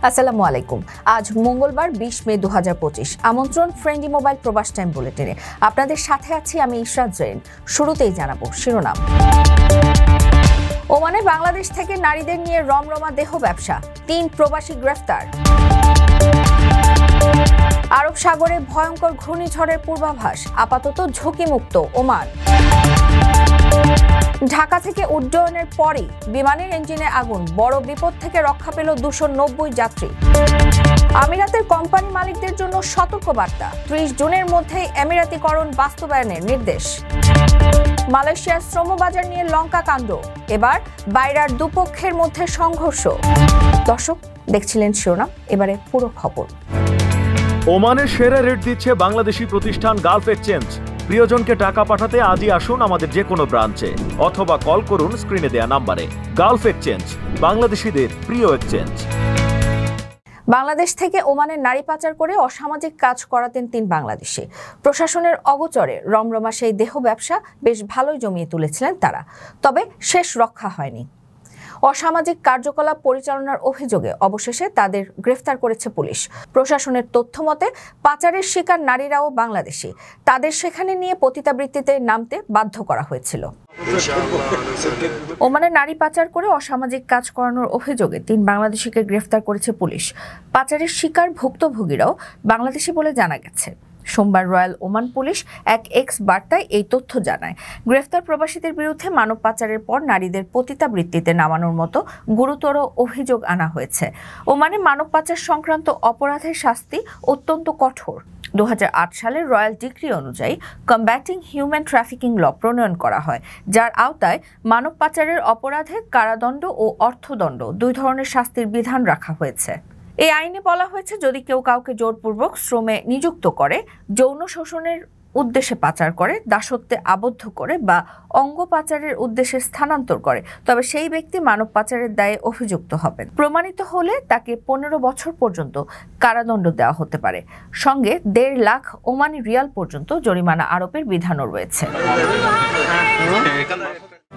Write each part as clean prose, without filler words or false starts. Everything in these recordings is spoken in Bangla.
আসসালামু আলাইকুম। আজ মঙ্গলবার 20 মে 2025। আমন্ত্রণ ফ্রেন্ডলি মোবাইল প্রবাস টাইম বুলেটিনে। আপনাদের সাথে আছি আমি ইশরাত জৈন। শুরুতেই জানাবো শিরোনাম। ওমানে বাংলাদেশ থেকে নারীদের নিয়ে রমরমা দেহ ব্যবসা, 3 প্রবাসী গ্রেফতার। আরব সাগরে ভয়ঙ্কর ঘূর্ণিঝড়ের পূর্বাভাস, আপাতত ঝুঁকিমুক্ত ওমান। ঢাকা থেকে উড্ডয়নের পরই বিমানের ইঞ্জিনে আগুন, বড় বিপদ থেকে রক্ষা পেল 290 যাত্রী। আমিরাতের কোম্পানি মালিকদের জন্য সতর্কবার্তা, 30 জুনের মধ্যেই এমিরাতিকরণ বাস্তবায়নের নির্দেশ। মালয়েশিয়ার শ্রমবাজার নিয়ে লঙ্কা কাণ্ড, এবার বাইরার দুপক্ষের মধ্যে সংঘর্ষ। দর্শক দেখছিলেন শিরোনাম, এবারে পুরো খবর। ওমানের সেরা রেট দিচ্ছে বাংলাদেশি প্রতিষ্ঠান গালফ এক্সচেঞ্জ। প্রিয়জনকে টাকা পাঠাতে আজই আসুন আমাদের যে কোনো ব্রাঞ্চে অথবা কল করুন স্ক্রিনে দেয়া নাম্বারে। গালফ এক্সচেঞ্জ, বাংলাদেশিদের প্রিয় এক্সচেঞ্জ। বাংলাদেশ থেকে ওমানে নারী পাচার করে অসামাজিক কাজ করাতেন 3 বাংলাদেশি। প্রশাসনের অগোচরে রমরমা সেই দেহ ব্যবসা বেশ ভালোই জমিয়ে তুলেছিলেন তারা, তবে শেষ রক্ষা হয়নি। অসামাজিক কার্যকলাপ পরিচালনার অভিযোগে অবশেষে তাদের গ্রেফতার করেছে পুলিশ। প্রশাসনের তথ্য মতে পাচারের শিকার নারীরাও বাংলাদেশি, তাদের সেখানে নিয়ে পতিতাবৃত্তিতে নামতে বাধ্য করা হয়েছিল। ওমানে নারী পাচার করে অসামাজিক কাজ করানোর অভিযোগে 3 বাংলাদেশিকে গ্রেফতার করেছে পুলিশ। পাচারের শিকার ভুক্তভোগীরাও বাংলাদেশি বলে জানা গেছে। সোমবার রয়্যাল ওমান পুলিশ এক এক্স বার্তায় এই তথ্য জানায়। গ্রেফতার প্রবাসীদের বিরুদ্ধে মানব পাচারের পর নারীদের পতিতাবৃত্তিতে নামানোর মতো গুরুতর অভিযোগ আনা হয়েছে। ওমানে মানব পাচার সংক্রান্ত অপরাধের শাস্তি অত্যন্ত কঠোর। 2008 সালের রয়্যাল ডিক্রি অনুযায়ী কম্ব্যাটিং হিউম্যান ট্রাফিকিং ল প্রণয়ন করা হয়, যার আওতায় মানব পাচারের অপরাধে কারাদণ্ড ও অর্থদণ্ড 2 ধরনের শাস্তির বিধান রাখা হয়েছে। এই আইনে বলা হয়েছে, যদি কেউ কাউকে জোরপূর্বক শ্রমে নিযুক্ত করে, যৌন শোষণের উদ্দেশ্যে পাচার করে, দাসত্বে আবদ্ধ করে বা অঙ্গ পাচারের উদ্দেশ্যে স্থানান্তর করে, তবে সেই ব্যক্তি মানব পাচারের দায়ে অভিযুক্ত হবেন। প্রমাণিত হলে তাকে 15 বছর পর্যন্ত কারাদণ্ড দেওয়া হতে পারে, সঙ্গে 1.5 লাখ ওমানি রিয়াল পর্যন্ত জরিমানা আরোপের বিধানও রয়েছে।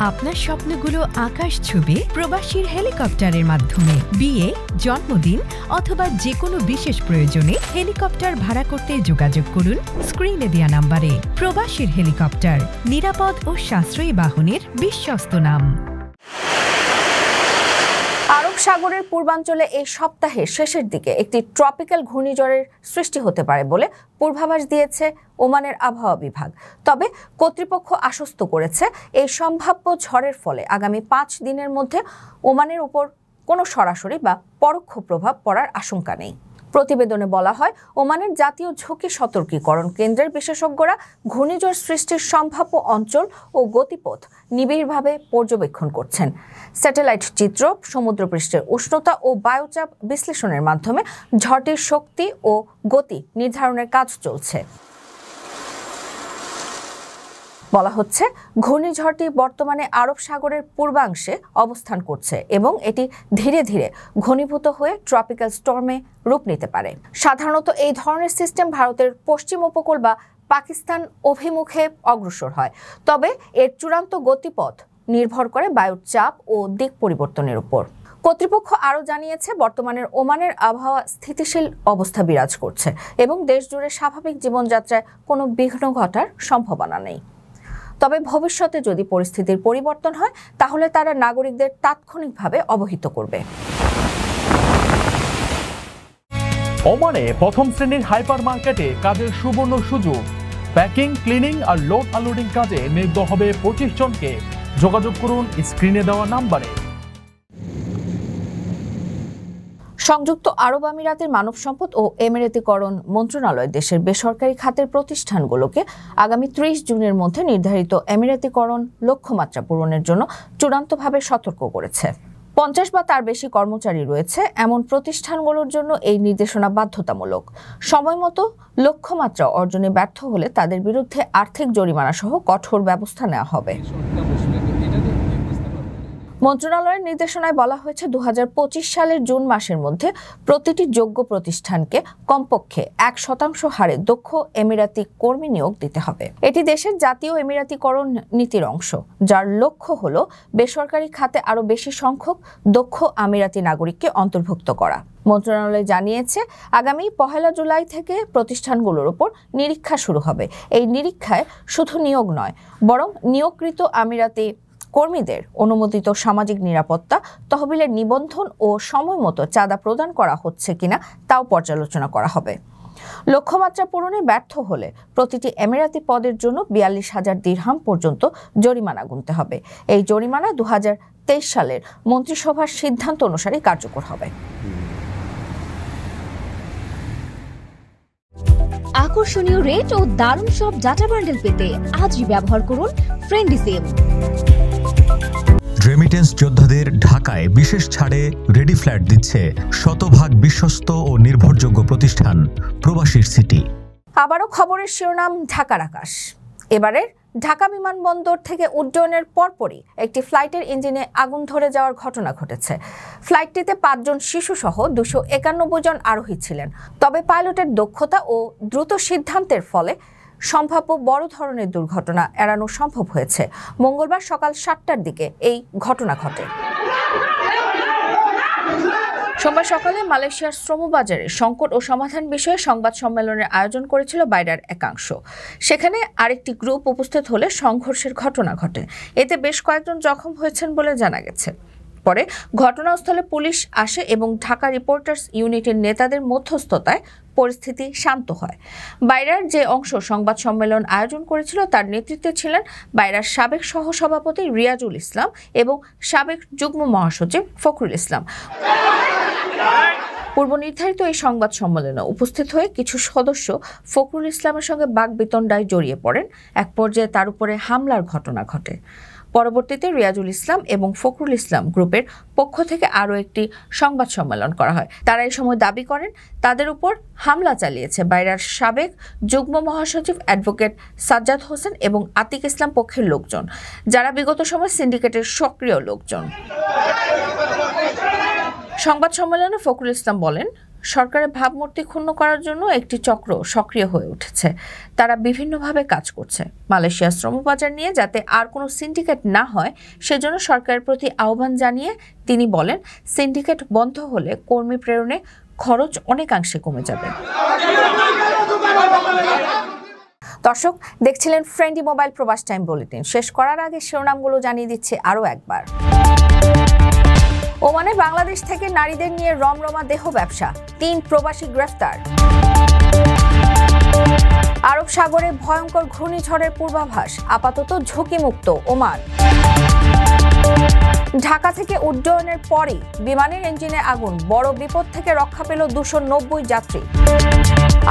আপনার স্বপ্নগুলো আকাশ ছুবে প্রবাসীর হেলিকপ্টারের মাধ্যমে। বিয়ে, জন্মদিন অথবা যে কোনো বিশেষ প্রয়োজনে হেলিকপ্টার ভাড়া করতে যোগাযোগ করুন স্ক্রিনে দেয়া নাম্বারে। প্রবাসীর হেলিকপ্টার, নিরাপদ ও সাশ্রয়ী বাহনের বিশ্বস্ত নাম। আরব সাগরের পূর্বাঞ্চলে এই সপ্তাহের শেষের দিকে একটি ট্রপিক্যাল ঘূর্ণিঝড়ের সৃষ্টি হতে পারে বলে পূর্বাভাস দিয়েছে ওমানের আবহাওয়া বিভাগ। তবে কর্তৃপক্ষ আশ্বস্ত করেছে, এই সম্ভাব্য ঝড়ের ফলে আগামী 5 দিনের মধ্যে ওমানের উপর কোনো সরাসরি বা পরোক্ষ প্রভাব পড়ার আশঙ্কা নেই। প্রতিবেদনে বলা হয়, ওমানের জাতীয় ঝুঁকি সতর্কীকরণ কেন্দ্রের বিশেষজ্ঞরা ঘূর্ণিঝড় সৃষ্টির সম্ভাব্য অঞ্চল ও গতিপথ নিবিড়ভাবে পর্যবেক্ষণ করছেন। স্যাটেলাইট চিত্র, সমুদ্রপৃষ্ঠের উষ্ণতা ও বায়ুচাপ বিশ্লেষণের মাধ্যমে ঝড়টির শক্তি ও গতি নির্ধারণের কাজ চলছে। বলা হচ্ছে, ঘূর্ণিঝড়টি বর্তমানে আরব সাগরের পূর্বাংশে অবস্থান করছে এবং এটি ধীরে ধীরে ঘনীভূত হয়ে ট্রপিক্যাল স্টর্মে রূপ নিতে পারে। সাধারণত এই ধরনের সিস্টেম ভারতের পশ্চিম উপকূল বা পাকিস্তান অভিমুখে অগ্রসর হয়, তবে এর চূড়ান্ত গতিপথ নির্ভর করে বায়ুর চাপ ও দিক পরিবর্তনের উপর। কর্তৃপক্ষ আরও জানিয়েছে, বর্তমানের ওমানের আবহাওয়া স্থিতিশীল অবস্থা বিরাজ করছে এবং দেশজুড়ে স্বাভাবিক জীবনযাত্রায় কোনো বিঘ্ন ঘটার সম্ভাবনা নেই। তবে ভবিষ্যতে যদি পরিস্থিতির পরিবর্তন হয়, তাহলে তারা নাগরিকদের তাৎক্ষণিকভাবে অবহিত করবে। ওমানে প্রথম শ্রেণীর হাইপার মার্কেটে কাজের সুবর্ণ সুযোগ। প্যাকিং, ক্লিনিং আর লোড আনলোডিং কাজে নিয়োগ হবে 25 জনকে। যোগাযোগ করুন স্ক্রিনে দেওয়া নাম্বারে। সংযুক্ত আরব আমিরাতের মানব সম্পদ ও এমিরেতিকরণ মন্ত্রণালয় দেশের বেসরকারি খাতের প্রতিষ্ঠানগুলোকে আগামী 30 জুনের মধ্যে নির্ধারিত এমিরেতিকরণ লক্ষ্যমাত্রা পূরণের জন্য চূড়ান্তভাবে সতর্ক করেছে। 50 বা তার বেশি কর্মচারী রয়েছে এমন প্রতিষ্ঠানগুলোর জন্য এই নির্দেশনা বাধ্যতামূলক। সময়মতো লক্ষ্যমাত্রা অর্জনে ব্যর্থ হলে তাদের বিরুদ্ধে আর্থিক জরিমানা সহ কঠোর ব্যবস্থা নেওয়া হবে। মন্ত্রণালয়ের নির্দেশনায় বলা হয়েছে 2025 সালের জুন মাসের মধ্যে প্রতিটি যোগ্য প্রতিষ্ঠানকে কমপক্ষে 1% হারে দক্ষ এমিরাতি কর্মী নিয়োগ দিতে হবে। এটি দেশের জাতীয় এমিরাতিকরণ নীতির অংশ, যার লক্ষ্য হল বেসরকারি খাতে আরও বেশি সংখ্যক দক্ষ আমিরাতি নাগরিককে অন্তর্ভুক্ত করা। মন্ত্রণালয় জানিয়েছে আগামী 1 জুলাই থেকে প্রতিষ্ঠানগুলোর উপর নিরীক্ষা শুরু হবে। এই নিরীক্ষায় শুধু নিয়োগ নয়, বরং নিয়োগকৃত আমিরাতি কর্মীদের অনুমোদিত সামাজিক নিরাপত্তা, তহবিলের নিবন্ধন ও সময়মতো চাঁদা প্রদান করা হচ্ছে কিনা তাও পর্যালোচনা করা হবে। লক্ষ্যমাত্রা পূরণে ব্যর্থ হলে প্রতিটি এমিরাতি পদের জন্য 42,000 দিরহাম পর্যন্ত জরিমানা গুনতে হবে। এই জরিমানা 2023 সালের মন্ত্রিসভার সিদ্ধান্ত অনুসারে কার্যকর হবে। আকর্ষণীয় রেট ও দারুণ সব ডাটা বান্ডেল পেতে আজই ব্যবহার করুন ফ্রেন্ডলি সিম। রেমিটেন্স যোদ্ধাদের ঢাকায় বিশেষ ছাড়ে রেডি ফ্ল্যাট দিচ্ছে শতভাগ বিশ্বস্ত ও নির্ভরযোগ্য প্রতিষ্ঠান প্রবাসীর সিটি। আবারও খবরের শিরোনাম ঢাকার আকাশ। এবারে ঢাকা বিমানবন্দর থেকে উড্ডয়নের পরপরই একটি ফ্লাইটের ইঞ্জিনে আগুন ধরে যাওয়ার ঘটনা ঘটেছে। ফ্লাইটটিতে 5 জন শিশু সহ 291 জন আরোহী ছিলেন। তবে পাইলটের দক্ষতা ও দ্রুত সিদ্ধান্তের ফলে সম্ভাব্য বড় ধরনের দুর্ঘটনা এড়ানো সম্ভব হয়েছে। মঙ্গলবার সকাল 7টার দিকে এই ঘটনা ঘটে। সোমবার সকালে মালয়েশিয়ার শ্রমবাজারে সংকট ও সমাধান বিষয়ে সংবাদ সম্মেলনের আয়োজন করেছিল বাইরার একাংশ। সেখানে আরেকটি গ্রুপ উপস্থিত হলে সংঘর্ষের ঘটনা ঘটে। এতে বেশ কয়েকজন জখম হয়েছেন বলে জানা গেছে। পরে ঘটনাস্থলে পুলিশ আসে এবং ঢাকা রিপোর্টার্স ইউনিটের নেতাদের মধ্যস্থতায় পরিস্থিতি শান্ত হয়। বাইরার যে অংশ সংবাদ সম্মেলন আয়োজন করেছিল তার নেতৃত্বে ছিলেন বাইরার সাবেক সহসভাপতি রিয়াজুল ইসলাম এবং সাবেক যুগ্ম মহাসচিব ফখরুল ইসলাম। পূর্ব নির্ধারিত এই সংবাদ সম্মেলনে উপস্থিত হয়ে কিছু সদস্য ফখরুল ইসলামের সঙ্গে বাকবিতণ্ডায় জড়িয়ে পড়েন। এক পর্যায়ে তার উপরে হামলার ঘটনা ঘটে। পরবর্তীতে রিয়াজুল ইসলাম এবং ফখরুল ইসলাম গ্রুপের পক্ষ থেকে আরও একটি সংবাদ সম্মেলন করা হয়। তারা এই সময় দাবি করেন তাদের উপর হামলা চালিয়েছে বাইরার সাবেক যুগ্ম মহাসচিব অ্যাডভোকেট সাজ্জাদ হোসেন এবং আতিক ইসলাম পক্ষের লোকজন, যারা বিগত সময় সিন্ডিকেটের সক্রিয় লোকজন। সংবাদ সম্মেলনে ফখরুল ইসলাম বলেন, সরকারের ভাবমূর্তি ক্ষুণ্ণ করার জন্য একটি চক্র সক্রিয় হয়ে উঠেছে। তারা বিভিন্নভাবে কাজ করছে। মালয়েশিয়ার শ্রমবাজার নিয়ে যাতে আর কোনো সিন্ডিকেট না হয় সেজন্য সরকারের প্রতি আহ্বান জানিয়ে তিনি বলেন, সিন্ডিকেট বন্ধ হলে কর্মী প্রেরণে খরচ অনেকাংশে কমে যাবে। দর্শক দেখছিলেন ফ্রেন্ডলি মোবাইল প্রবাস টাইম বুলেটিন। শেষ করার আগে শিরোনামগুলো জানিয়ে দিচ্ছি আরও একবার। ওমানে বাংলাদেশ থেকে নারীদের নিয়ে রমরমা দেহ ব্যবসা, 3 প্রবাসী গ্রেফতার। আরব সাগরে ভয়ঙ্কর ঘূর্ণিঝড়ের পূর্বাভাস, আপাতত ঝুঁকিমুক্ত ওমান। ঢাকা থেকে উড্ডয়নের পরই বিমানের ইঞ্জিনে আগুন, বড় বিপদ থেকে রক্ষা পেল 290 যাত্রী।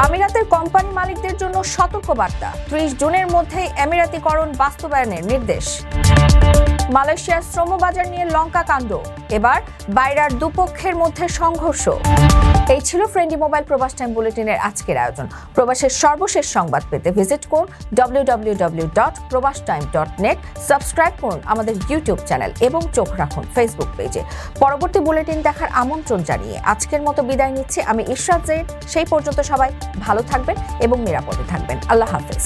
আমিরাতের কোম্পানি মালিকদের জন্য সতর্কবার্তা, 30 জুনের মধ্যেই এমিরাতিকরণ বাস্তবায়নের নির্দেশ। মালয়েশিয়ার শ্রমবাজার নিয়ে লঙ্কা কাণ্ড, এবার বাইরার দুপক্ষের মধ্যে সংঘর্ষ। এই ছিল ফ্রেন্ডলি মোবাইল প্রবাস টাইম বুলেটিনের আজকের আয়োজন। প্রবাসের সর্বশেষ সংবাদ পেতে ভিজিট করুন www.probastime.net। সাবস্ক্রাইব করুন আমাদের ইউটিউব চ্যানেল এবং চোখ রাখুন ফেসবুক পেজে। পরবর্তী বুলেটিন দেখার আমন্ত্রণ জানিয়ে আজকের মতো বিদায় নিচ্ছি আমি ইশরাত জেইদ। সেই পর্যন্ত সবাই ভালো থাকবেন এবং নিরাপদে থাকবেন। আল্লাহ হাফেজ।